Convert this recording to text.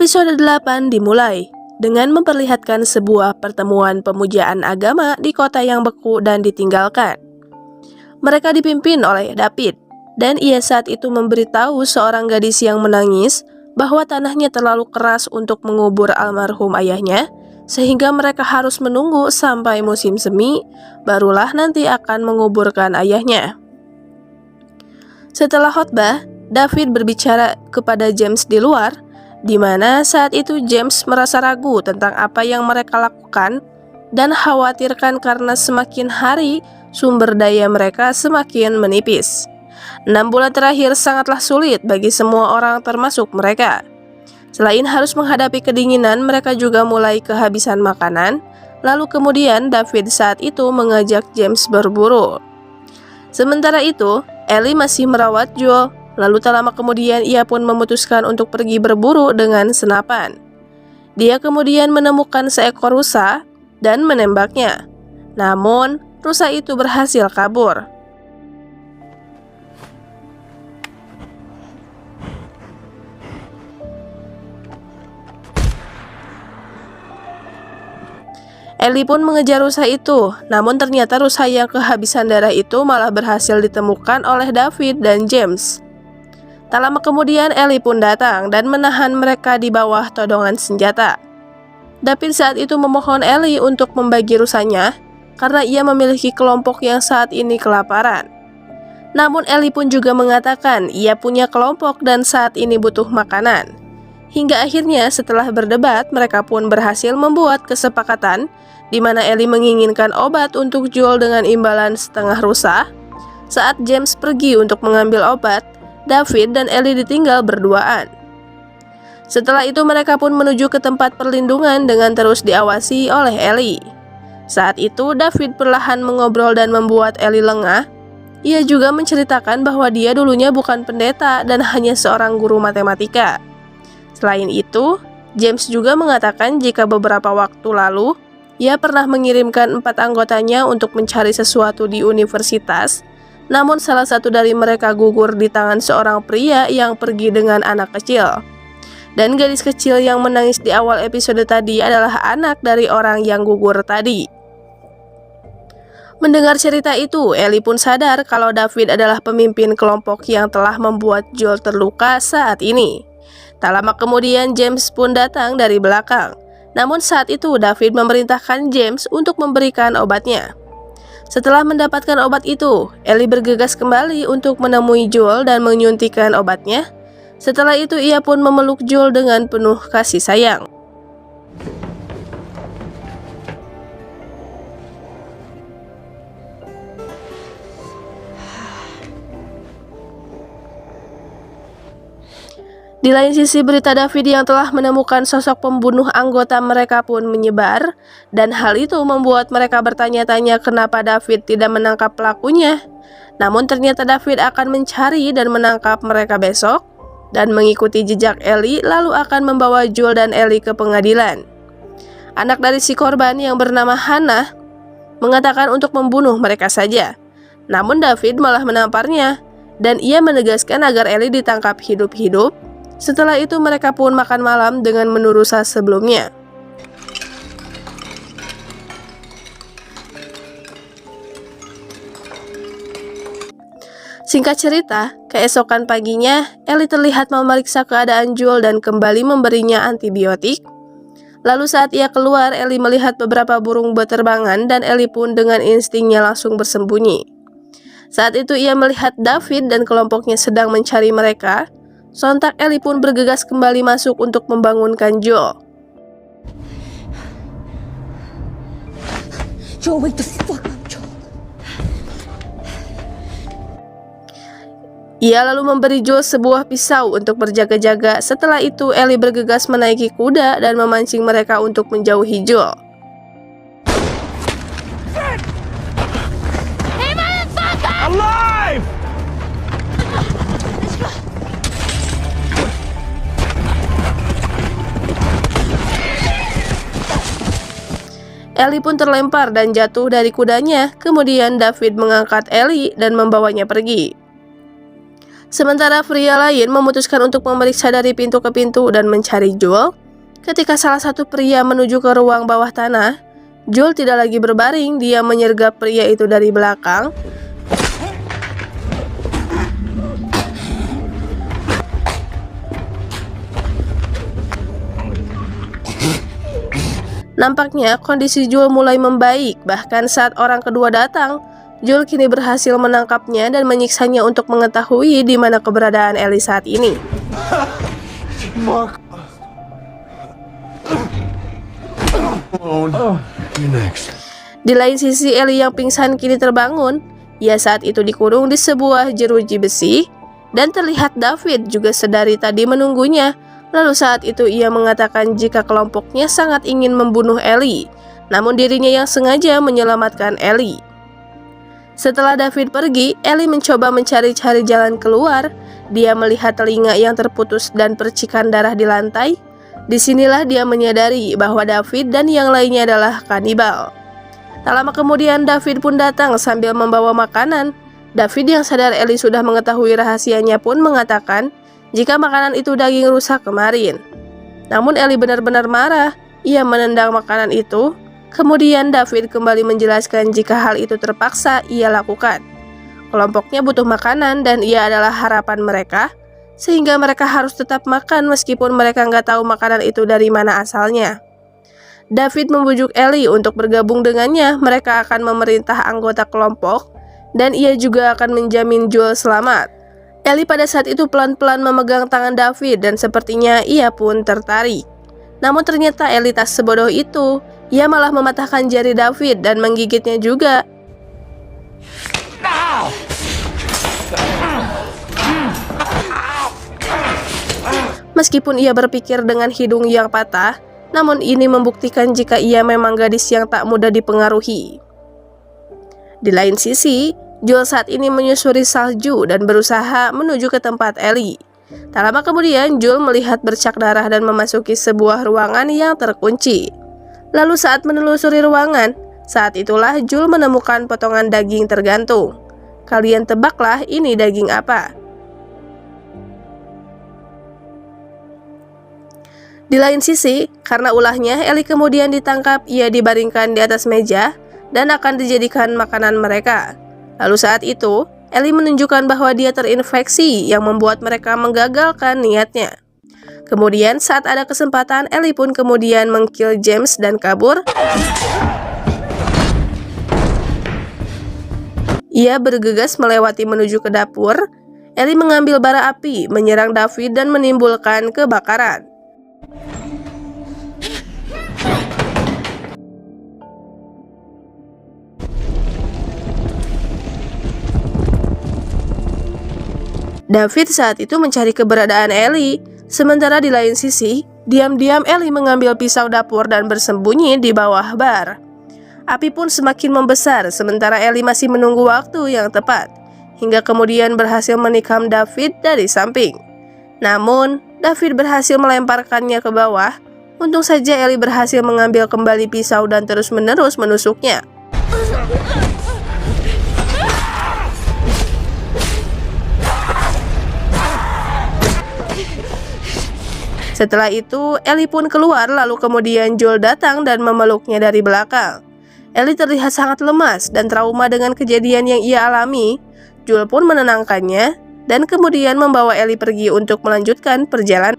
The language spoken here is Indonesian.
Episode 8 dimulai dengan memperlihatkan sebuah pertemuan pemujaan agama di kota yang beku dan ditinggalkan. Mereka dipimpin oleh David, dan ia saat itu memberitahu seorang gadis yang menangis bahwa tanahnya terlalu keras untuk mengubur almarhum ayahnya, sehingga mereka harus menunggu sampai musim semi, barulah nanti akan menguburkan ayahnya. Setelah khotbah, David berbicara kepada James di luar, di mana saat itu James merasa ragu tentang apa yang mereka lakukan dan khawatirkan karena semakin hari sumber daya mereka semakin menipis. 6 bulan terakhir sangatlah sulit bagi semua orang termasuk mereka. Selain harus menghadapi kedinginan, mereka juga mulai kehabisan makanan. Lalu kemudian David saat itu mengajak James berburu. Sementara itu, Ellie masih merawat Joel. Lalu tak lama kemudian ia pun memutuskan untuk pergi berburu dengan senapan. Dia kemudian menemukan seekor rusa dan menembaknya. Namun, rusa itu berhasil kabur. Ellie pun mengejar rusa itu, namun ternyata rusa yang kehabisan darah itu malah berhasil ditemukan oleh David dan James. Tak lama kemudian Ellie pun datang dan menahan mereka di bawah todongan senjata. David saat itu memohon Ellie untuk membagi rusanya karena ia memiliki kelompok yang saat ini kelaparan. Namun Ellie pun juga mengatakan ia punya kelompok dan saat ini butuh makanan. Hingga akhirnya setelah berdebat mereka pun berhasil membuat kesepakatan di mana Ellie menginginkan obat untuk Joel dengan imbalan setengah rusa. Saat James pergi untuk mengambil obat, David dan Ellie ditinggal berduaan. Setelah itu mereka pun menuju ke tempat perlindungan dengan terus diawasi oleh Ellie. Saat itu David perlahan mengobrol dan membuat Ellie lengah. Ia juga menceritakan bahwa dia dulunya bukan pendeta dan hanya seorang guru matematika. Selain itu, James juga mengatakan jika beberapa waktu lalu ia pernah mengirimkan 4 anggotanya untuk mencari sesuatu di universitas. Namun salah satu dari mereka gugur di tangan seorang pria yang pergi dengan anak kecil. Dan gadis kecil yang menangis di awal episode tadi adalah anak dari orang yang gugur tadi. Mendengar cerita itu, Ellie pun sadar kalau David adalah pemimpin kelompok yang telah membuat Joel terluka saat ini. Tak lama kemudian James pun datang dari belakang. Namun saat itu David memerintahkan James untuk memberikan obatnya. Setelah mendapatkan obat itu, Ellie bergegas kembali untuk menemui Joel dan menyuntikkan obatnya. Setelah itu ia pun memeluk Joel dengan penuh kasih sayang. Di lain sisi, berita David yang telah menemukan sosok pembunuh anggota mereka pun menyebar, dan hal itu membuat mereka bertanya-tanya kenapa David tidak menangkap pelakunya. Namun ternyata David akan mencari dan menangkap mereka besok, dan mengikuti jejak Ellie lalu akan membawa Joel dan Ellie ke pengadilan. Anak dari si korban yang bernama Hannah mengatakan untuk membunuh mereka saja. Namun David malah menamparnya, dan ia menegaskan agar Ellie ditangkap hidup-hidup. Setelah itu mereka pun makan malam dengan menu rusa sebelumnya. Singkat cerita, keesokan paginya Ellie terlihat memeriksa keadaan Joel dan kembali memberinya antibiotik. Lalu saat ia keluar, Ellie melihat beberapa burung beterbangan dan Ellie pun dengan instingnya langsung bersembunyi. Saat itu ia melihat David dan kelompoknya sedang mencari mereka. Sontak Ellie pun bergegas kembali masuk untuk membangunkan Joel. Joel, wake the fuck up, Joel. Ia lalu memberi Joel sebuah pisau untuk berjaga-jaga. Setelah itu Ellie bergegas menaiki kuda dan memancing mereka untuk menjauhi Joel. Hey, motherfucker! Alive! Ellie pun terlempar dan jatuh dari kudanya. Kemudian David mengangkat Ellie dan membawanya pergi. Sementara pria lain memutuskan untuk memeriksa dari pintu ke pintu dan mencari Joel. Ketika salah satu pria menuju ke ruang bawah tanah, Joel tidak lagi berbaring, dia menyergap pria itu dari belakang. Nampaknya kondisi Joel mulai membaik, bahkan saat orang kedua datang, Joel kini berhasil menangkapnya dan menyiksanya untuk mengetahui di mana keberadaan Ellie saat ini. Mark. You're next. Di lain sisi, Ellie yang pingsan kini terbangun. Ia saat itu dikurung di sebuah jeruji besi, dan terlihat David juga sedari tadi menunggunya. Lalu saat itu ia mengatakan jika kelompoknya sangat ingin membunuh Ellie, namun dirinya yang sengaja menyelamatkan Ellie. Setelah David pergi, Ellie mencoba mencari-cari jalan keluar. Dia melihat telinga yang terputus dan percikan darah di lantai. Disinilah dia menyadari bahwa David dan yang lainnya adalah kanibal. Tak lama kemudian David pun datang sambil membawa makanan. David yang sadar Ellie sudah mengetahui rahasianya pun mengatakan jika makanan itu daging rusak kemarin. Namun Ellie benar-benar marah. Ia menendang makanan itu. Kemudian David kembali menjelaskan jika hal itu terpaksa ia lakukan. Kelompoknya butuh makanan dan ia adalah harapan mereka, sehingga mereka harus tetap makan meskipun mereka nggak tahu makanan itu dari mana asalnya. David membujuk Ellie untuk bergabung dengannya. Mereka akan memerintah anggota kelompok dan ia juga akan menjamin Joel selamat. Ellie pada saat itu pelan-pelan memegang tangan David dan sepertinya ia pun tertarik. Namun ternyata Ellie tak sebodoh itu. Ia malah mematahkan jari David dan menggigitnya juga. Meskipun ia berpikir dengan hidung yang patah, namun ini membuktikan jika ia memang gadis yang tak mudah dipengaruhi. Di lain sisi, Joel saat ini menyusuri salju dan berusaha menuju ke tempat Ellie. Tak lama kemudian, Joel melihat bercak darah dan memasuki sebuah ruangan yang terkunci. Lalu saat menelusuri ruangan, saat itulah Joel menemukan potongan daging tergantung. Kalian tebaklah ini daging apa? Di lain sisi, karena ulahnya, Ellie kemudian ditangkap. Ia dibaringkan di atas meja dan akan dijadikan makanan mereka. Lalu saat itu, Ellie menunjukkan bahwa dia terinfeksi yang membuat mereka menggagalkan niatnya. Kemudian saat ada kesempatan, Ellie pun kemudian mengkill James dan kabur. Ia bergegas melewati menuju ke dapur. Ellie mengambil bara api, menyerang David dan menimbulkan kebakaran. David saat itu mencari keberadaan Ellie. Sementara di lain sisi, diam-diam Ellie mengambil pisau dapur dan bersembunyi di bawah bar. Api pun semakin membesar, sementara Ellie masih menunggu waktu yang tepat, hingga kemudian berhasil menikam David dari samping. Namun, David berhasil melemparkannya ke bawah. Untung saja Ellie berhasil mengambil kembali pisau dan terus-menerus menusuknya. Setelah itu, Ellie pun keluar, lalu kemudian Joel datang dan memeluknya dari belakang. Ellie terlihat sangat lemas dan trauma dengan kejadian yang ia alami. Joel pun menenangkannya dan kemudian membawa Ellie pergi untuk melanjutkan perjalanan.